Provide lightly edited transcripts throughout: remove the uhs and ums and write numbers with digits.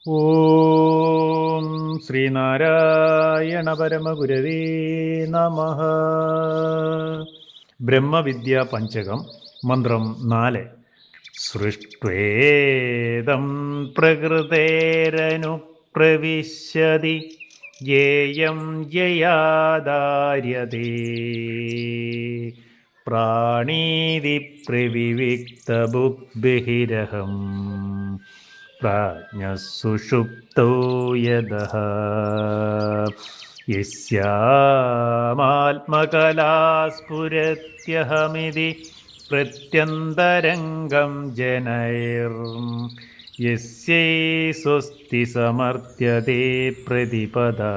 ഓം ശ്രീനാരായണ പരമഗുരവേ നമഃ. ബ്രഹ്മവിദ്യാ പഞ്ചകം മന്ത്രം 4. സൃഷ്ട്വേദം പ്രകൃതേരനുപ്രവിശ്യതി യേയം യയാദാര്യതേ പ്രാണീതി പ്രവിവിക്തബുദ്ധിരഹം പ്രാജ്ഞസുഷുപ്തോ യദഃ യസ്യാമാത്മകലാസ്ഫുരത്യഹമിതി പ്രത്യന്തരംഗം ജനൈർ യസ്യൈ സ്വസ്തി സമർത്ഥ്യതേ പ്രതിപദാ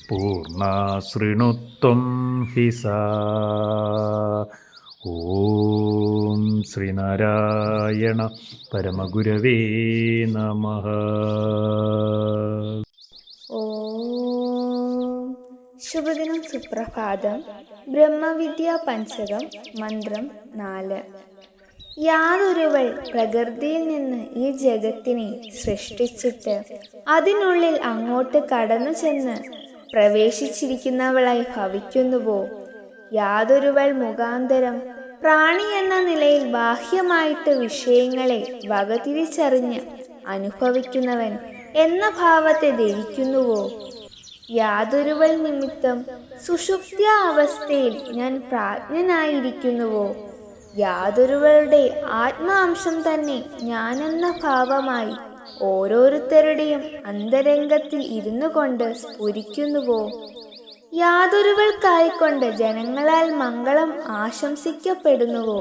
പൂർണ്ണാ ശൃണുത്വം ഹി സാ. ഓം ശ്രീനാരായണ പരമഗുരവേ നമഃ. ഓം ശുഭദിനം, സുപ്രഭാതം. ബ്രഹ്മവിദ്യാ പഞ്ചകം മന്ത്രം 4. യാതൊരുവൾ പ്രകൃതിയിൽ നിന്ന് ഈ ജഗത്തിനെ സൃഷ്ടിച്ചിട്ട് അതിനുള്ളിൽ അങ്ങോട്ട് കടന്നു ചെന്ന് പ്രവേശിച്ചിരിക്കുന്നവളായി ഭവിക്കുന്നുവോ, യാതൊരുവൾ മുഖാന്തരം പ്രാണി എന്ന നിലയിൽ ബാഹ്യമായിട്ട് വിഷയങ്ങളെ വകതിരിച്ചറിഞ്ഞ് അനുഭവിക്കുന്നവൻ എന്ന ഭാവത്തെ ധരിക്കുന്നുവോ, യാതൊരുവൾ നിമിത്തം സുഷുപ്ത്യ അവസ്ഥയിൽ ഞാൻ പ്രാജ്ഞനായിരിക്കുന്നുവോ, യാതൊരുവളുടെ ആത്മാംശം തന്നെ ഞാനെന്ന ഭാവമായി ഓരോരുത്തരുടെയും അന്തരംഗത്തിൽ ഇരുന്നു കൊണ്ട് സ്ഫുരിക്കുന്നുവോ, യാതൊരുവൾക്കായിക്കൊണ്ട് ജനങ്ങളാൽ മംഗളം ആശംസിക്കപ്പെടുന്നുവോ,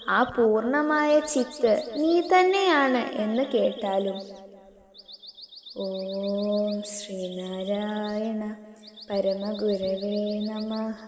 ആ പൂർണ്ണമായ ചിത്ത് നീ തന്നെയാണ് എന്ന് കേട്ടാലും. ഓം ശ്രീനാരായണ പരമഗുരവേ നമഃ.